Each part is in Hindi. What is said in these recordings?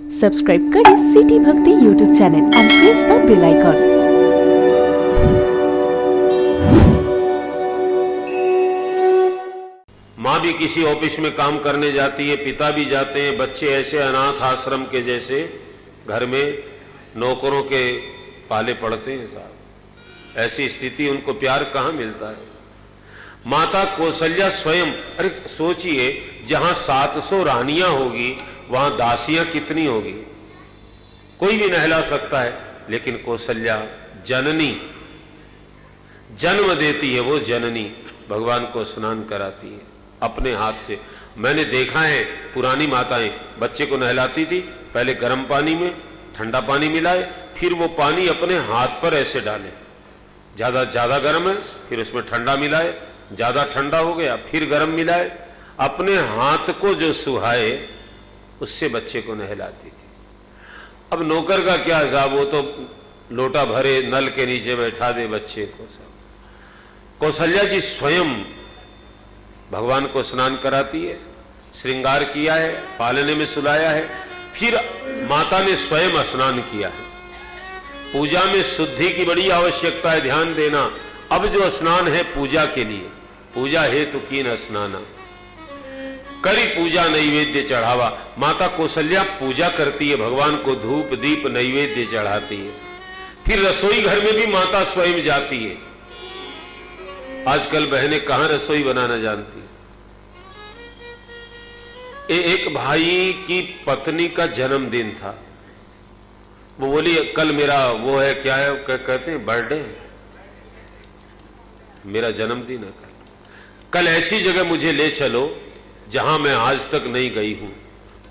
सब्सक्राइब करें City Bhakti YouTube channel and press the bell icon. माँ भी किसी ऑफिस में काम करने जाती है, पिता भी जाते हैं, बच्चे ऐसे अनाथ आश्रम के जैसे घर में नौकरों के पाले पड़ते हैं साहब। ऐसी स्थिति, उनको प्यार कहाँ मिलता है। माता कौशल्या स्वयं, अरे सोचिए, जहां 700 रानियां होगी वहां दासियां कितनी होगी, कोई भी नहला सकता है, लेकिन कौशल्या जननी जन्म देती है, वो जननी भगवान को स्नान कराती है अपने हाथ से। मैंने देखा है पुरानी माताएं बच्चे को नहलाती थी, पहले गर्म पानी में ठंडा पानी मिलाए, फिर वो पानी अपने हाथ पर ऐसे डाले, ज्यादा गर्म है फिर उसमें ठंडा मिलाए, ज्यादा ठंडा हो गया फिर गर्म मिलाए, अपने हाथ को जो सुहाए उससे बच्चे को नहलाती थी। अब नौकर का क्या हिसाब, वो तो लोटा भरे नल के नीचे बैठा दे बच्चे को। सब कौशल्या जी स्वयं भगवान को स्नान कराती है, श्रृंगार किया है, पालने में सुलाया है, फिर माता ने स्वयं स्नान किया है। पूजा में शुद्धि की बड़ी आवश्यकता है, ध्यान देना। अब जो स्नान है पूजा के लिए, पूजा हेतु कीन स्नाना, करी पूजा नैवेद्य चढ़ावा। माता कौशल्या पूजा करती है, भगवान को धूप दीप नैवेद्य चढ़ाती है। फिर रसोई घर में भी माता स्वयं जाती है। आजकल बहनें कहां रसोई बनाना जानती है। एक भाई की पत्नी का जन्मदिन था, वो बोली कल मेरा वो है, क्या है कहते हैं, बर्थडे, मेरा जन्मदिन है कल ऐसी जगह मुझे ले चलो जहां मैं आज तक नहीं गई हूं।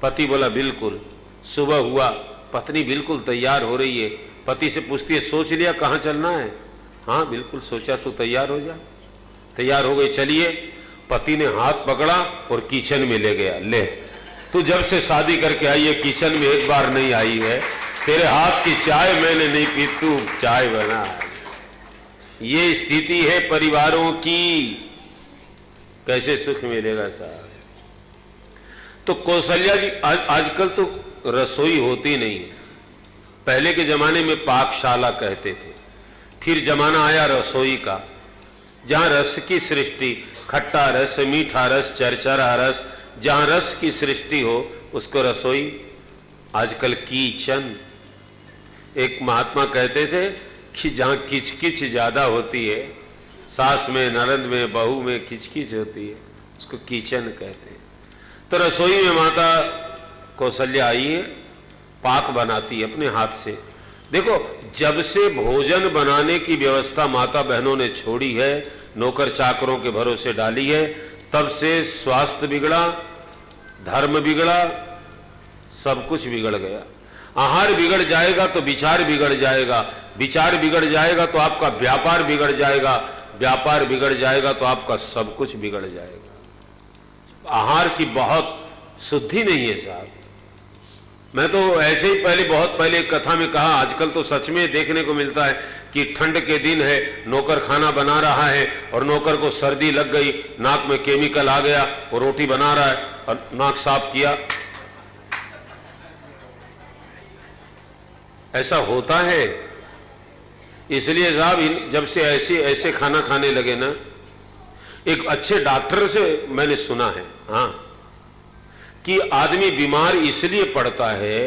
पति बोला बिल्कुल। सुबह हुआ, पत्नी बिल्कुल तैयार हो रही है, पति से पूछती है सोच लिया कहां चलना है। हाँ बिल्कुल सोचा, तो तैयार हो जा। तैयार हो गई, चलिए। पति ने हाथ पकड़ा और किचन में ले गया। ले, तू जब से शादी करके आई है किचन में एक बार नहीं आई है, तेरे हाथ की चाय मैंने नहीं पी, तू चाय बना। ये स्थिति है परिवारों की, कैसे सुख मिलेगा साहब। तो कौशल्या जी, आजकल तो रसोई होती नहीं। पहले के जमाने में पाकशाला कहते थे, फिर जमाना आया रसोई का, जहां रस की सृष्टि, खट्टा रस, मीठा रस, चरचरा रस, जहां रस की सृष्टि हो उसको रसोई। आजकल किचन। एक महात्मा कहते थे कि जहां किचकिच ज्यादा होती है, सास में, ननद में, बहू में किचकिच होती है, उसको किचन कहते हैं। तो रसोई में माता कौशल्या आई है, पाक बनाती है अपने हाथ से। देखो, जब से भोजन बनाने की व्यवस्था माता बहनों ने छोड़ी है, नौकर चाकरों के भरोसे डाली है, तब से स्वास्थ्य बिगड़ा, धर्म बिगड़ा, सब कुछ बिगड़ गया। आहार बिगड़ जाएगा तो विचार बिगड़ जाएगा, विचार बिगड़ जाएगा तो आपका व्यापार बिगड़ जाएगा, व्यापार बिगड़ जाएगा तो आपका सब कुछ बिगड़ जाएगा। आहार की बहुत शुद्धि नहीं है साहब। मैं तो ऐसे ही पहले, बहुत पहले एक कथा में कहा, आजकल तो सच में देखने को मिलता है कि ठंड के दिन है, नौकर खाना बना रहा है और नौकर को सर्दी लग गई, नाक में केमिकल आ गया, वो रोटी बना रहा है और नाक साफ किया। ऐसा होता है। इसलिए साहब जब से ऐसे खाना खाने लगे ना, एक अच्छे डॉक्टर से मैंने सुना है, हाँ, कि आदमी बीमार इसलिए पड़ता है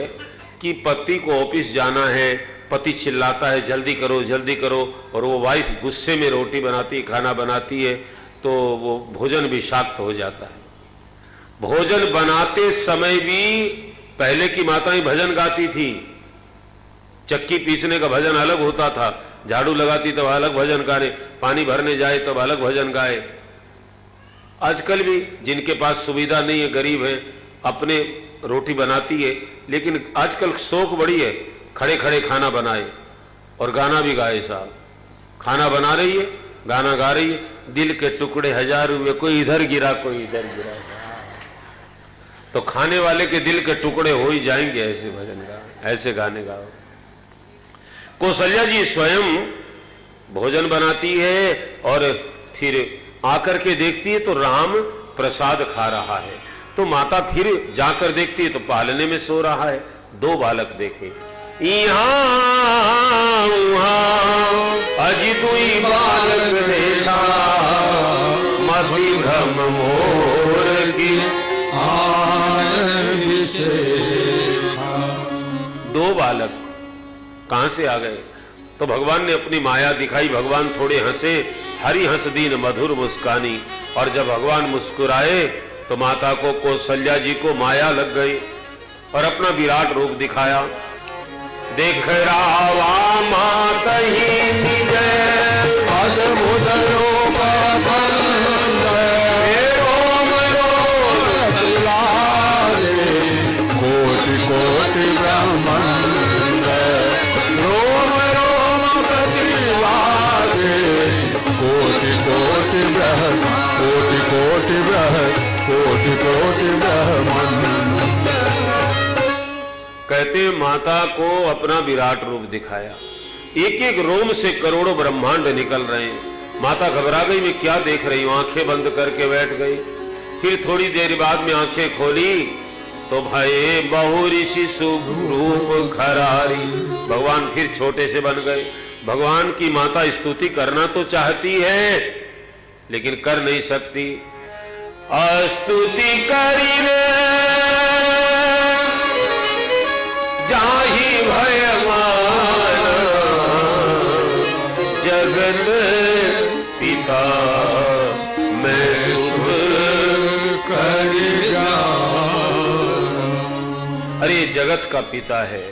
कि पति को ऑफिस जाना है, पति चिल्लाता है जल्दी करो जल्दी करो, और वो वाइफ गुस्से में रोटी बनाती, खाना बनाती है, तो वो भोजन विषाक्त हो जाता है। भोजन बनाते समय भी पहले की माताएं भजन गाती थी। चक्की पीसने का भजन अलग होता था, झाड़ू लगाती तब अलग भजन गाए, पानी भरने जाए तब अलग भजन गाए। आजकल भी जिनके पास सुविधा नहीं है, गरीब है, अपने रोटी बनाती है, लेकिन आजकल शौक बड़ी है, खड़े खड़े खाना बनाए और गाना भी गाए साहब। खाना बना रही है, गाना गा रही है, दिल के टुकड़े हजार हुए, कोई इधर गिरा कोई इधर गिरा। तो खाने वाले के दिल के टुकड़े हो ही जाएंगे ऐसे भजन गाओ, ऐसे गाने गाओ। कौशल्या जी स्वयं भोजन बनाती है और फिर आकर के देखती है तो राम प्रसाद खा रहा है, तो माता फिर जाकर देखती है तो पालने में सो रहा है। दो बालक देखे, यहाँ वहाँ अजी दुई बालक देखा, मति भ्रम मोर की दो बालक कहां से आ गए? तो भगवान ने अपनी माया दिखाई। भगवान थोड़े हंसे, हरि हंस दीन मधुर मुस्कानी। और जब भगवान मुस्कुराए तो माता को, कौशल्या जी को माया लग गई और अपना विराट रूप दिखाया। देख रावा माता ही कोटि कोटि ब्रह्मांड, रोम रोम प्रतिवादे, कोटि कोटि ब्रह्म, कोटि कोटि ब्रह्म, कोटि कोटि ब्रह्मांड। कहते माता को अपना विराट रूप दिखाया। एक एक रोम से करोड़ों ब्रह्मांड निकल रहे हैं। माता घबरा गई, मैं क्या देख रही हूं, आंखें बंद करके बैठ गई। फिर थोड़ी देर बाद में आंखें खोली तो भये बहु ऋषि शुभ रूप खरारी। भगवान फिर छोटे से बन गए। भगवान की माता स्तुति करना तो चाहती है लेकिन कर नहीं सकती। स्तुति करी रे जाहि भयमान, जगत पिता मैं शुभ करी जान। अरे जगत का पिता है,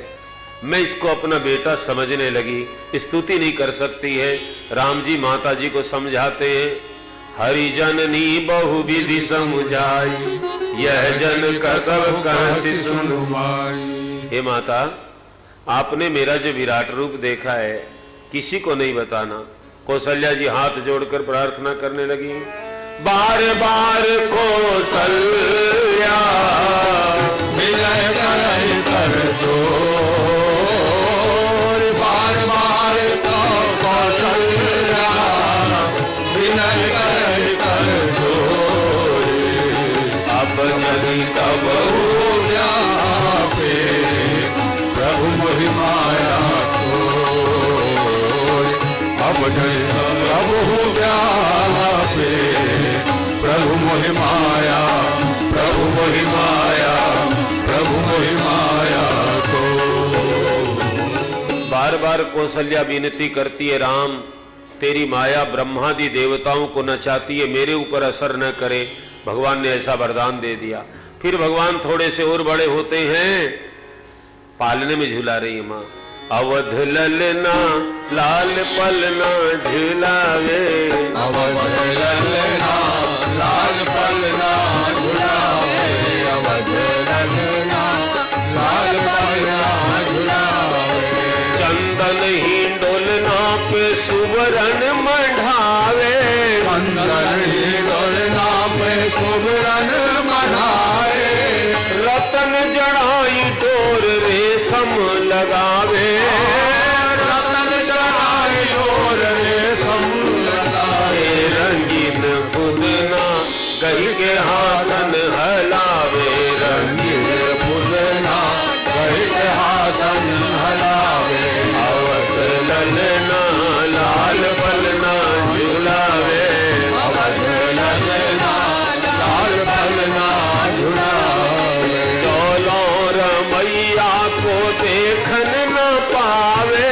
मैं इसको अपना बेटा समझने लगी, स्तुति नहीं कर सकती है। राम जी माता जी को समझाते हैं, हरिजननी बहु विधि समझाई, यह जन कतव कहसि सुनुमाई। हे माता, आपने मेरा जो विराट रूप देखा है किसी को नहीं बताना। कौशल्या जी हाथ जोड़कर प्रार्थना करने लगी, बार बार कौशल्या विनय कर जोर, बार बार कौशल्या विनय कर जोर, अब नहीं तब व्यापे प्रभु मोहि माया खोय, अब नहीं प्रभु व्यापे प्रभु मोहि माया, प्रभु मोहि माया, प्रभु मोहि माया को। बार बार कौशल्या विनती करती है, राम तेरी माया ब्रह्मादि देवताओं को नचाती है, मेरे ऊपर असर न करे। भगवान ने ऐसा वरदान दे दिया। फिर भगवान थोड़े से और बड़े होते हैं, पालने में झूला रही है माँ। अवध ललना लाल पलना झुलावे, अवध ललना लाल पलना झुलावे, अवध ललना लाल पलना झुलावे, चंदन ही डोलना पे सुवरण मढ़ावे, चंदन ही डोलना पे सुवरण मढ़ावे, रतन जड़ाई डोर रेशम लगावे, रतन जड़ाई डोर रेशम लगावे, रंगीन फुदना कही के हाथन हलावे, रंगीन फुदना कही के हाथन हलावे, अवध ललना लाल पलना झुलावे, अवध ललना लाल पलना झुलावे, डोलोर मैया को देखन न पावे,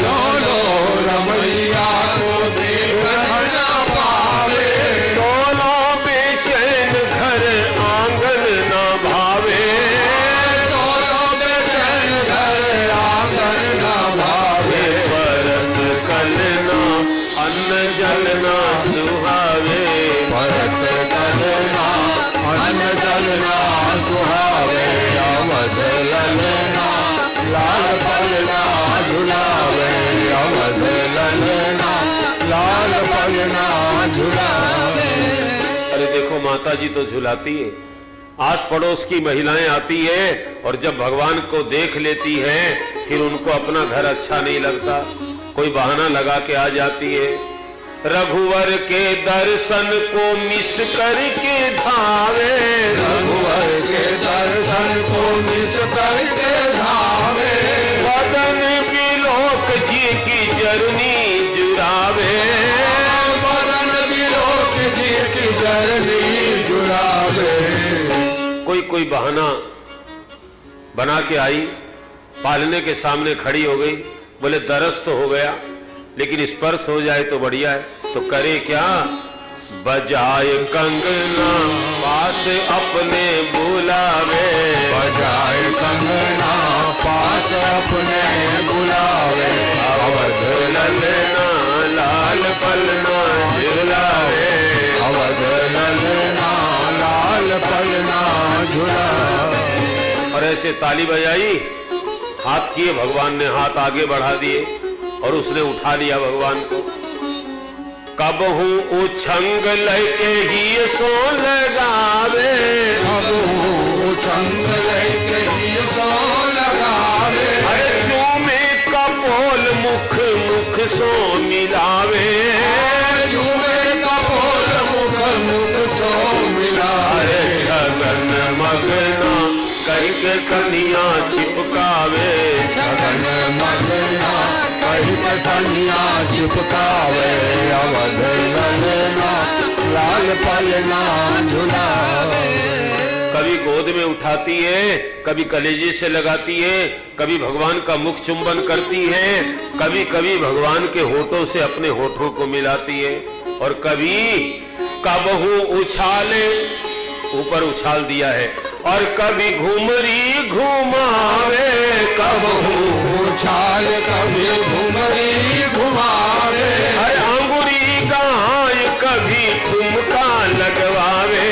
डोलोर मैया को देखन न पावे, डोलो बेचैन घर आंगन न भावे, डोलो बेचैन घर आंगन न भावे, परत कलना अन्न जलना सुहावे, परत कलना अन्न जलना सुहावे, अवध ललना लाल पलना झुलावे, अवध ललना लाल पलना झुलावे। अरे देखो माता जी तो झुलाती है, आस पड़ोस की महिलाएं आती है और जब भगवान को देख लेती है फिर उनको अपना घर अच्छा नहीं लगता, कोई बहाना लगा के आ जाती है। रघुवर के दर्शन को मिस करके धावे, रघुवर के दर्शन को मिस करके धावे, कोई बहाना बना के आई, पालने के सामने खड़ी हो गई। बोले दरस तो हो गया, लेकिन स्पर्श हो जाए तो बढ़िया है। तो करे क्या? बजाए कंगना पास अपने बुलावे, बजाए कंगना पास अपने बुलावे, अवध ललना लाल पलना झुलावे, अवध ललना लाल पलना झुलावे। और ऐसे ताली बजाई, हाथ किए, भगवान ने हाथ आगे बढ़ा दिए और उसने उठा लिया भगवान को। कब हूँ उछंग लेके ही सो लगावे, कब हूँ उछंग लेके ही सो लगावे, अरे चूमे कपोल मुख मुख सो मिलावे, चूमे कपोल मुख मुख सो मिलावे, छगन मगना करके कन्या चिपकावे, छगन मगना करके कन्या चिपकावे, अवध ललना लाल पलना झुलावे। कभी गोद में उठाती है, कभी कलेजे से लगाती है, कभी भगवान का मुख चुंबन करती है, कभी कभी भगवान के होठों से अपने होठों को मिलाती है, और कभी कबहू उछाले, ऊपर उछाल दिया है, और कभी घुमरी घुमावे, कबहू उछाल कभी घुमरी घुमावे, हर अंगुरी गाय कभी ठुमका लगवावे,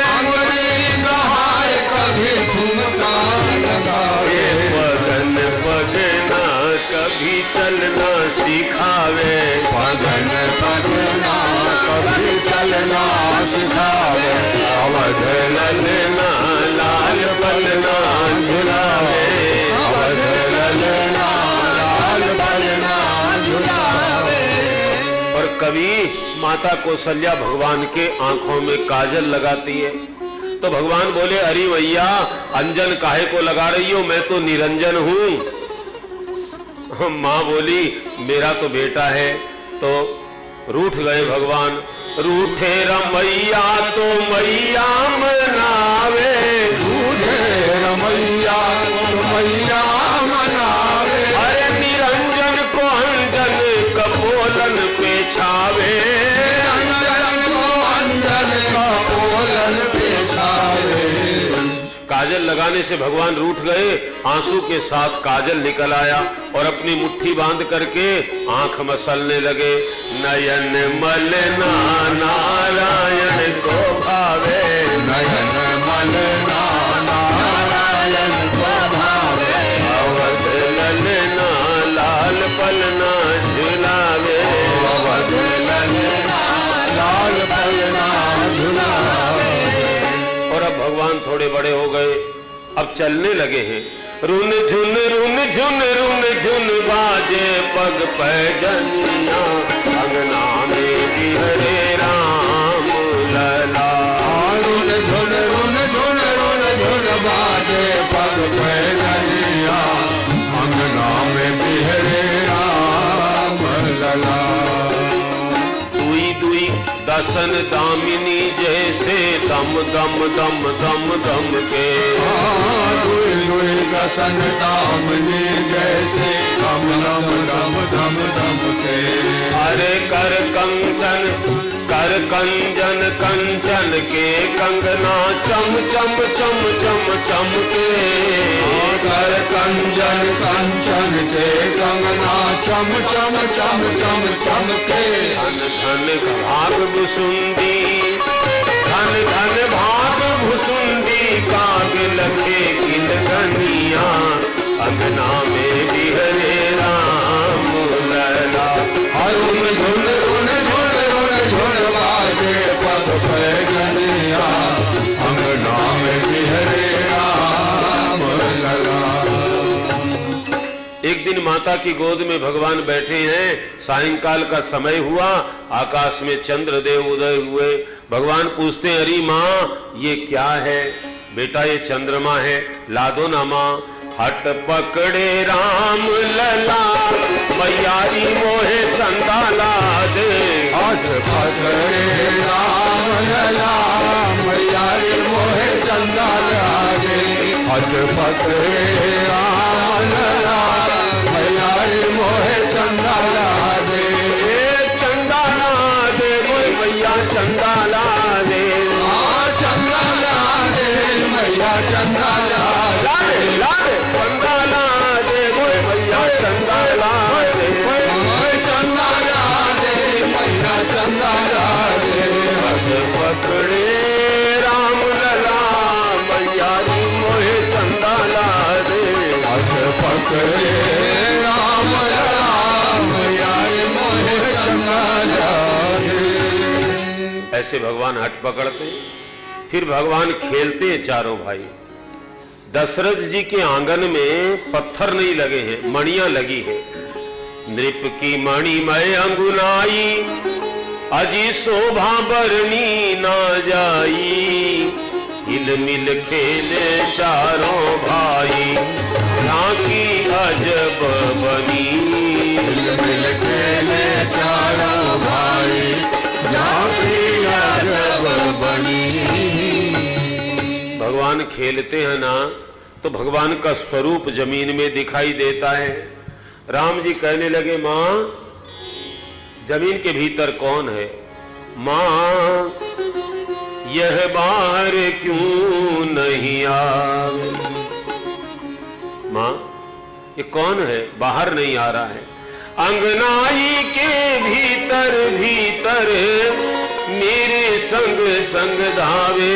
अंगुरी गहाय कभी ठुमका लगावे, पगन पगना कभी चलना सिखावे, पगन पगना कभी चलना सिखावे, अवध ललना लाल पलना झुलावे, अवध ललना लाल पलना झुलावे। और कभी माता कौशल्या भगवान के आंखों में काजल लगाती है, तो भगवान बोले अरे भैया अंजन काहे को लगा रही हो, मैं तो निरंजन हूं। मां बोली मेरा तो बेटा है। तो रूठ गए भगवान, रूठे रमैया तो मैया मनावे, रूठे रमैया तो मैया मनावे, अरे निरंजन को अंजन कपोलन पे छावे, अंजन को अंजन कपोलन पे छावे। काजल लगाने से भगवान रूठ गए, आंसू के साथ काजल निकल आया और अपनी मुट्ठी बांध करके आंख मसलने लगे। नयन मलना नारायण को भावे, नयन मलना नारायण को भावे, अवध ललना लाल पलना झुलावे, अवध ललना लाल पलना झुलावे। और अब भगवान थोड़े बड़े हो गए, अब चलने लगे हैं। रुन झुन रुन झुन रुन झुन बाजे पग पैजनिया, अंगना में बिहरे राम लला। रुन झुन रुन झुन रुन झुन बाजे पग पैजनिया, अंगना में बिहरे राम लला। दुई दुई दसन दामिनी जैसे दम दम दम दम दम के, दुई दुई दसन दामिनी जैसे दम दम दम दम दम के, अरे कर कंजन कंचन के कंगना चम चम चम चम चम के, कर कंजन कंचन के कंगना चम चम चम चम चम के। धन धन भाग भुसुंदी, धन धन भाग भुसुंदी, काग लखे किन कनिया, अंगना में बिहरे राम लला। रुन झुन रुन झुन रुन झुन बाजे पग पैजनिया, अंगना में बिहरे राम लला। एक दिन माता की गोद में भगवान बैठे हैं, सायंकाल का समय हुआ, आकाश में चंद्रदेव उदय हुए। भगवान पूछते हैं अरे माँ ये क्या है? बेटा ये चंद्रमा है, ला दो ना माँ। हट पकड़े राम लला, मैयारी मोहे संदाला दे। हट पकड़े राम लला, मैयारी मोहे चंदा लागे हाथ पकड़े राम लला मैया मोहे चंदा लागे चंदा ला दे कोई मैया चंदा ला दे चंदा लागे मैया चंदा लागे चंदा ला दे कोई मैया चंदा ला दे चंदा लागे मैया चंदा लागे हाथ पकड़े राम लला मैया मोहे चंदा ला दे हाथ पकड़े राम लला मैया मोहे चंदा लागे। ऐसे भगवान हट पकड़ते हैं। फिर भगवान खेलते हैं चारों भाई। दशरथ जी के आंगन में पत्थर नहीं लगे हैं, मणियां लगी है। नृप की मणि मैं अंगुलाई अजी शोभा बरनी ना जाई हिल मिल खेले चारों भाई झांकी अजब बनी मिल खेले चारों भाई झांकी अजब बनी। भगवान खेलते हैं ना तो भगवान का स्वरूप जमीन में दिखाई देता है। राम जी कहने लगे मां जमीन के भीतर कौन है? मां यह बाहर क्यों नहीं आवे? मां ये कौन है बाहर नहीं आ रहा है? अंगनाई के भीतर भीतर मेरे संग संग धावे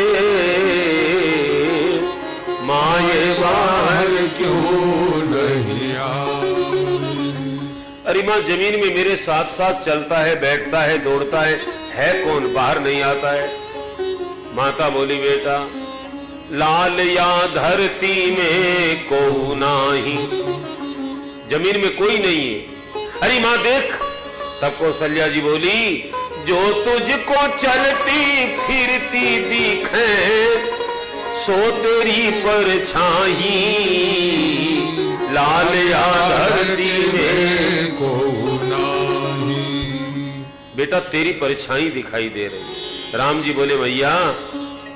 मां ये बाहर क्यों नहीं आवे? अरे मां जमीन में मेरे साथ साथ चलता है, बैठता है, दौड़ता है कौन बाहर नहीं आता है? माता बोली बेटा लाल या धरती में को नाही जमीन में कोई नहीं है। अरे मां देख। तब कौशल्या जी बोली जो तुझको चलती फिरती दिखे सो तेरी परछाई लाल या धरती में को नाही। बेटा तेरी परछाई दिखाई दे रही। राम जी बोले भैया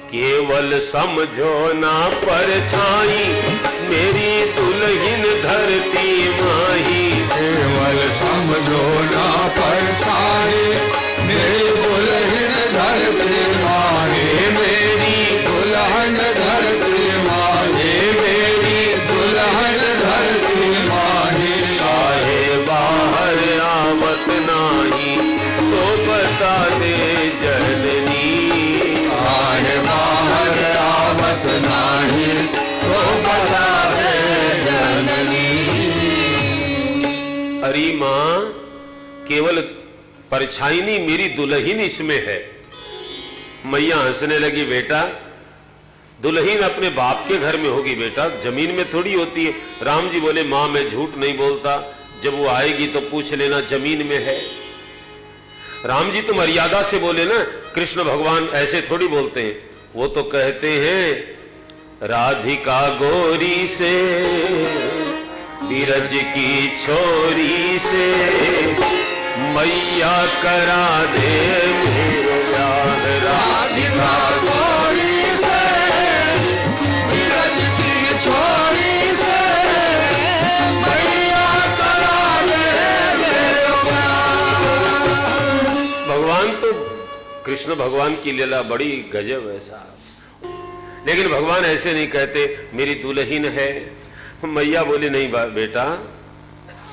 केवल समझो ना परछाई मेरी दुल्हन धरती माही केवल समझो ना परछाई मेरी दुल्हन धरती माही मेरी दुल्हन धरती माही मेरी दुल्हन धरती माही। चाहे बाहर आवत नाही तो बता दे जननी चाहे बाहर आवत नाही तो बता दे जननी। अरे मां केवल परछाई नहीं मेरी दुल्हन इसमें है। मैया हंसने लगी बेटा दुल्हन अपने बाप के घर में होगी बेटा जमीन में थोड़ी होती है। राम जी बोले मां मैं झूठ नहीं बोलता जब वो आएगी तो पूछ लेना जमीन में है। राम जी तो मर्यादा से बोले ना कृष्ण भगवान ऐसे थोड़ी बोलते हैं। वो तो कहते हैं राधिका गोरी से बीरज की छोरी से मैया करा दे मेरो ब्याह। राधिका गोरी से बीरज की छोरी से मैया करा दे मेरो ब्याह। भगवान तो कृष्ण भगवान की लीला बड़ी गजब है साहब। लेकिन भगवान ऐसे नहीं कहते मेरी दुल्हन है। मैया बोली नहीं बेटा।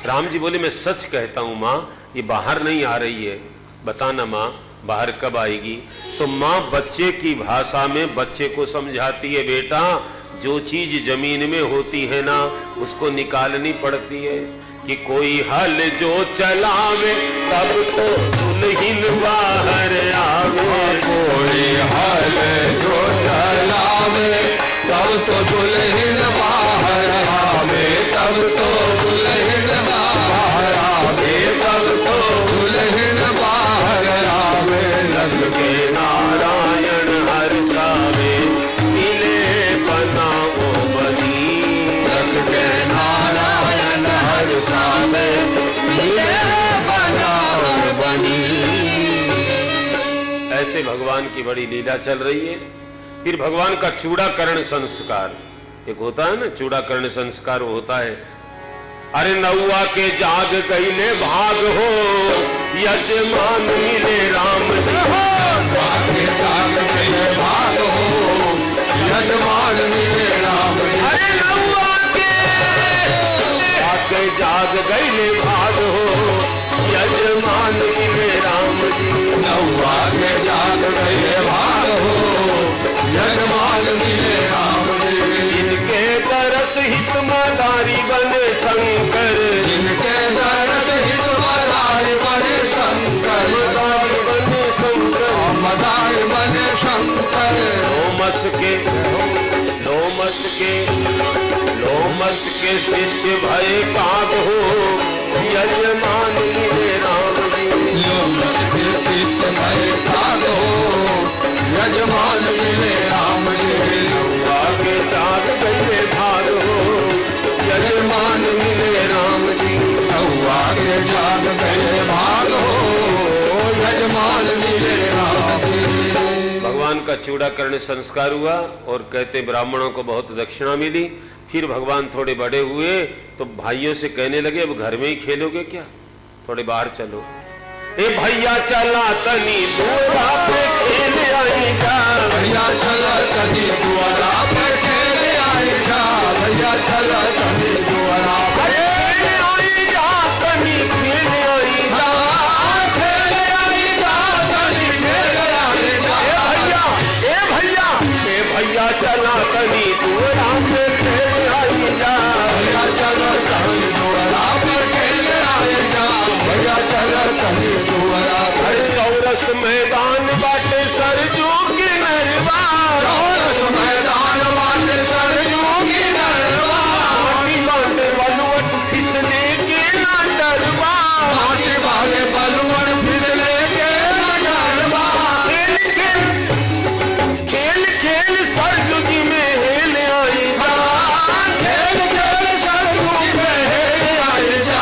राम जी बोले मैं सच कहता हूं मां ये बाहर नहीं आ रही है। बताना मां बाहर कब आएगी? तो मां बच्चे की भाषा में बच्चे को समझाती है बेटा जो चीज जमीन में होती है ना उसको निकालनी पड़ती है कि कोई हल जो चलावे तब तो दुल्हन बाहर आवे। कोई हल जो चलावे तब तो दुल्हन बाहर आवे तब तो दुल्हन बाहर आवे तब तो दुल्हन बाहर आवे। लग के नारायण हर सावे मिले बनाओ बनी लग के नारायण हर सावे मिले बनावर बनी। ऐसे भगवान की बड़ी लीला चल रही है। फिर भगवान का चूड़ाकरण संस्कार, एक होता है ना चूड़ाकरण संस्कार, वो होता है। अरे नौआ के जाग गईले भाग हो, यजमान मिले राम जी हो। के जाग गईले भाग हो, यजमान मिले राम जी। अरे नौआ के जाग गईले भाग हो, यजमान मिले राम जी। नौआ के जाग गईले भाग हो, यजमान मिले राम जी। इनके दरस हित मदारी बने शंकर, इनके दरस हित मदारी बने शंकर, मदारी बने शंकर, मदारी बने शंकर। लोमस के शिष्य भय काग हो, यजमान मिले राम जी। लोमस के शिष्य भय काग हो, यजमान मिले राम जी। नौआ के जाग गईले भाग हो, यजमान मिले राम जी। नौआ के जाग गईले भाग हो, यजमान मिले राम जी। भगवान का चूड़ाकरण संस्कार हुआ और कहते ब्राह्मणों को बहुत दक्षिणा मिली। फिर भगवान थोड़े बड़े हुए तो भाइयों से कहने लगे अब घर में ही खेलोगे क्या, थोड़े बाहर चलो। ए भैया चला तनी दुआरा पे खेल आई जा, भैया चला तनी दुआरा पे खेल आई जा, भैया चला तनी दुआरा पे आई जा, तनी खेल आई जा, खेल आई जा, तनी खेल आई जा। ए भैया चला तनी दुआरा पे खेल आई जा, भैया चला तनी दुआरा पे खेल आई जा, भैया चला तनी दुआरा पे। हर चौरस मैदान बाटे सरजू की नरवा, चौरस मैदान बाटे सरजू की नरवा, माटी बाटे बलुअट फिसले के ना डरवा, माटी बाटे बलुअट फिसले के ना डरवा। खेल खेल सरजू जी में हेल आई जा, खेल खेल सरजू में हेल आई जा।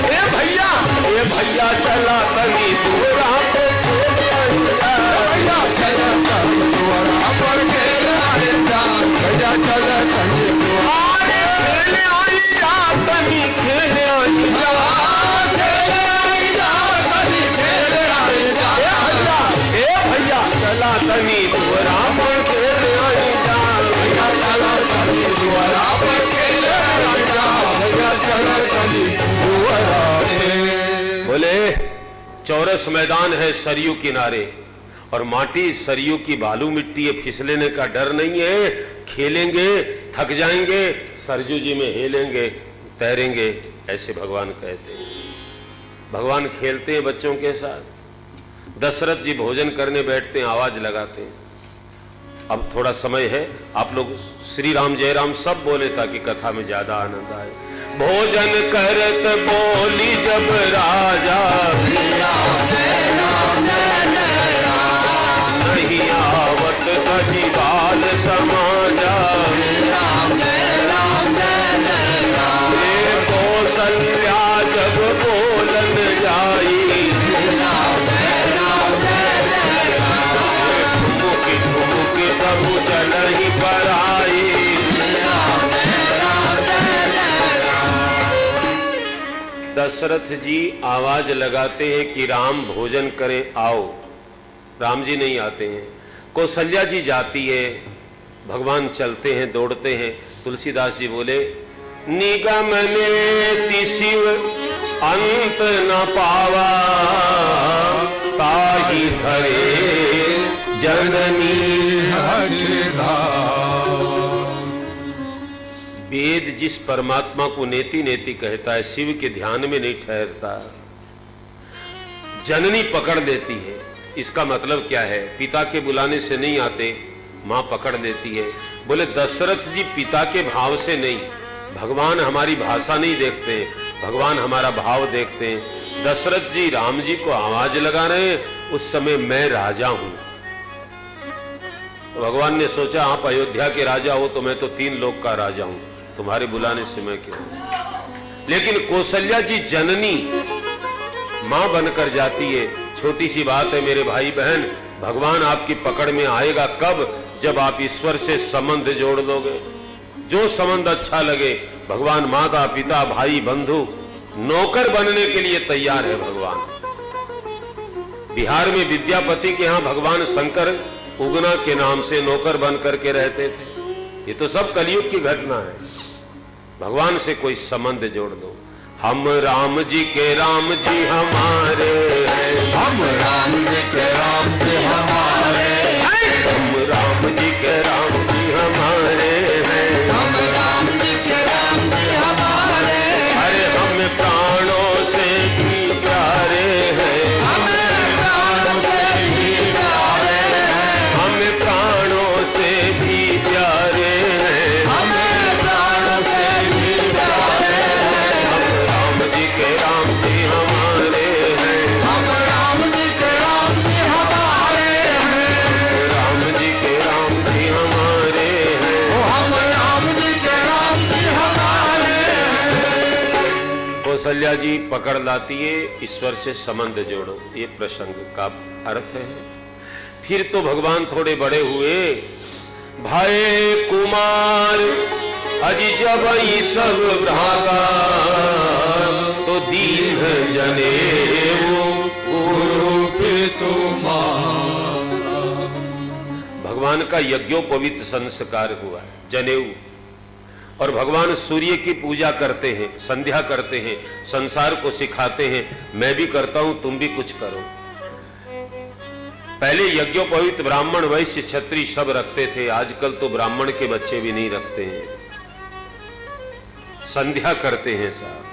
ए भैया चला तनी दुआरा पे खेल आई जा, भैया चला तनी दुआरा पर खेल आई जा, भैया चला तनी दुआरा खेल आई जा, तनी खेल आई जा, खेल आई जा, तनी खेल आई जा। ए भैया चला तनी दुआरा पर खेल आई जा, भैया चला तनी दुआरा पर खेल आई जा, भैया चला तनी दुआरा पे। बोले चौरस मैदान है सरयू किनारे और माटी सरयू की बालू मिट्टी है, फिसलने का डर नहीं है, खेलेंगे थक जाएंगे सरजू जी में हेलेंगे तैरेंगे, ऐसे भगवान कहते हैं। भगवान खेलते हैं बच्चों के साथ। दशरथ जी भोजन करने बैठते हैं, आवाज लगाते हैं। अब थोड़ा समय है, आप लोग श्री राम जय राम सब बोले ताकि कथा में ज्यादा आनंद आए। भोजन करत बोली जब राजा, नहीं आवत अजिबाल समाजा, कौशल्या जब बोलन जाई, ठुमुकी ठुमुकी बहु जन ही पराई। दशरथ जी आवाज लगाते हैं कि राम भोजन करें आओ, राम जी नहीं आते हैं। कौशल्या जी जाती है, भगवान चलते हैं दौड़ते हैं। तुलसीदास जी बोले निगम ने शिव अंत न पावा, ताहि धरे जननी वेद जिस परमात्मा को नेति नेति कहता है, शिव के ध्यान में नहीं ठहरता, जननी पकड़ लेती है। इसका मतलब क्या है? पिता के बुलाने से नहीं आते, मां पकड़ लेती है। बोले दशरथ जी पिता के भाव से नहीं, भगवान हमारी भाषा नहीं देखते, भगवान हमारा भाव देखते हैं। दशरथ जी राम जी को आवाज लगा रहे हैं, उस समय मैं राजा हूं। तो भगवान ने सोचा आप अयोध्या के राजा हो तो मैं तो 3 लोक का राजा हूं, तुम्हारे बुलाने से मैं क्यों। लेकिन कौशल्या जी जननी मां बनकर जाती है। छोटी सी बात है मेरे भाई बहन, भगवान आपकी पकड़ में आएगा कब? जब आप ईश्वर से संबंध जोड़ दोगे, जो संबंध अच्छा लगे, भगवान माता पिता भाई बंधु नौकर बनने के लिए तैयार है भगवान। बिहार में विद्यापति के यहाँ भगवान शंकर उगना के नाम से नौकर बन करके रहते थे। ये तो सब कलयुग की घटना है। भगवान से कोई संबंध जोड़ दो। हम राम जी के राम जी हमारे हैं, हम राम जी के राम जी हमारे, हम राम जी के राम जी हमारे हैं, हम राम जी के राम जी हमारे, अरे हम प्राणों से भी प्यारे हैं, हमें प्राण से भी प्यारे हैं, हम प्राणों से भी प्यारे हैं, हमें प्राण से भी प्यारे हैं, हम राम जी के राम जी हमारे हैं, हम राम जी के राम जी हमारे हैं, राम जी के राम जी हमारे हैं। ओ हम राम जी के राम जी हमारे हैं। कौशल्या जी पकड़ लाती है, ईश्वर से संबंध जोड़ो, ये प्रसंग का अर्थ है। फिर तो भगवान थोड़े बड़े हुए, भाई कुमार अजी जब ई सब भ्राता, तो दीन जने गुरु पितु भगवान का यज्ञोपवीत संस्कार हुआ है, जनेऊ। और भगवान सूर्य की पूजा करते हैं, संध्या करते हैं, संसार को सिखाते हैं, मैं भी करता हूं तुम भी कुछ करो। पहले यज्ञोपवीत ब्राह्मण वैश्य क्षत्रिय सब रखते थे, आजकल तो ब्राह्मण के बच्चे भी नहीं रखते हैं। संध्या करते हैं साहब।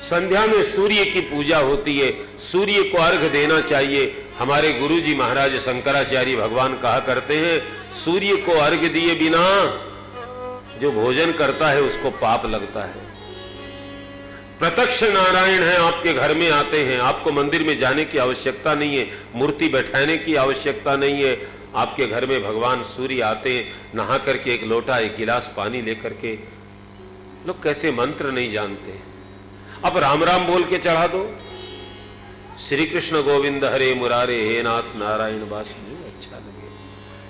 संध्या में सूर्य की पूजा होती है, सूर्य को अर्घ देना चाहिए। हमारे गुरुजी महाराज शंकराचार्य भगवान कहा करते हैं, सूर्य को अर्घ दिए बिना जो भोजन करता है उसको पाप लगता है। प्रत्यक्ष नारायण है, आपके घर में आते हैं, आपको मंदिर में जाने की आवश्यकता नहीं है, मूर्ति बैठाने की आवश्यकता नहीं है। आपके घर में भगवान सूर्य आते हैं, नहा करके एक लोटा एक गिलास पानी लेकर के। लोग कहते मंत्र नहीं जानते, अब राम राम बोल के चढ़ा दो, श्री कृष्ण गोविंद हरे मुरारे हे नाथ नारायण वासुदेव, अच्छा लगे।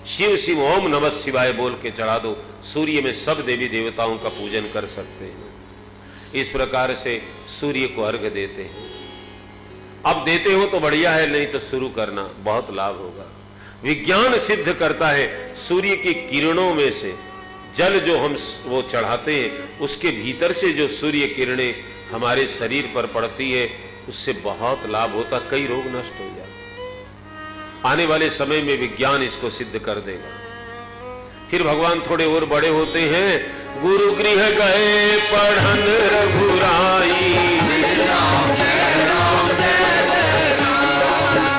शिव शिव ओम नमः शिवाय बोल के चढ़ा दो, सूर्य में सब देवी देवताओं का पूजन कर सकते हैं। इस प्रकार से सूर्य को अर्घ देते हैं। अब देते हो तो बढ़िया है, नहीं तो शुरू करना, बहुत लाभ होगा। विज्ञान सिद्ध करता है सूर्य की किरणों में से जल जो हम वो चढ़ाते हैं, उसके भीतर से जो सूर्य किरणें हमारे शरीर पर पड़ती है, उससे बहुत लाभ होता, कई रोग नष्ट हो जाते। आने वाले समय में विज्ञान इसको सिद्ध कर देगा। फिर भगवान थोड़े और बड़े होते हैं, गुरु गृह गए पढ़न रघुराई,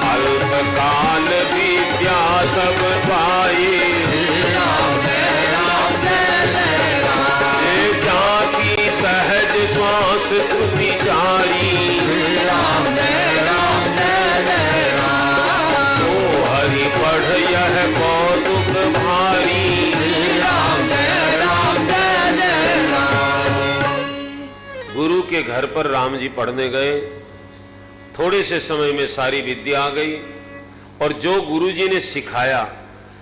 अल्पकाल विद्या सब पाई, जाति सहज श्वास श्रुति जारी, सो हरि पढ़ यह कौतुक भारी। गुरु के घर पर राम जी पढ़ने गए, थोड़े से समय में सारी विद्या आ गई। और जो गुरु जी ने सिखाया,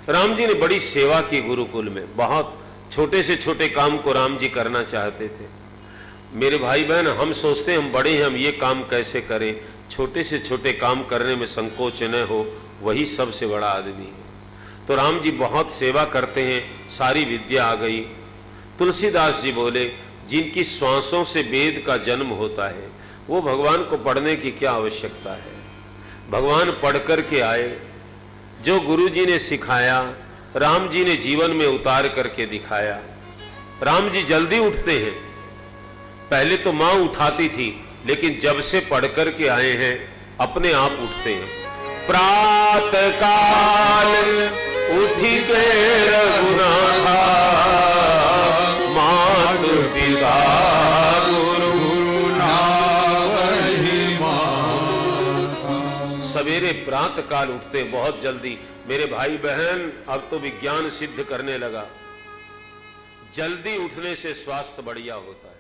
राम जी ने बड़ी सेवा की गुरुकुल में, बहुत छोटे से छोटे काम को राम जी करना चाहते थे। मेरे भाई बहन, हम सोचते हैं हम बड़े हैं, हम ये काम कैसे करें, छोटे से छोटे काम करने में संकोच न हो, वही सबसे बड़ा आदमी है। तो राम जी बहुत सेवा करते हैं, सारी विद्या आ गई। तुलसीदास जी बोले, जिनकी श्वासों से वेद का जन्म होता है, वो भगवान को पढ़ने की क्या आवश्यकता है। भगवान पढ़ कर के आए, जो गुरु जी ने सिखाया राम जी ने जीवन में उतार करके दिखाया। राम जी जल्दी उठते हैं, पहले तो मां उठाती थी, लेकिन जब से पढ़ कर के आए हैं अपने आप उठते हैं। प्रातः काल उठी के रघुनाथा, मातु पिता गुरु सवेरे प्रातः काल उठते हैं बहुत जल्दी। मेरे भाई बहन, अब तो विज्ञान सिद्ध करने लगा, जल्दी उठने से स्वास्थ्य बढ़िया होता है।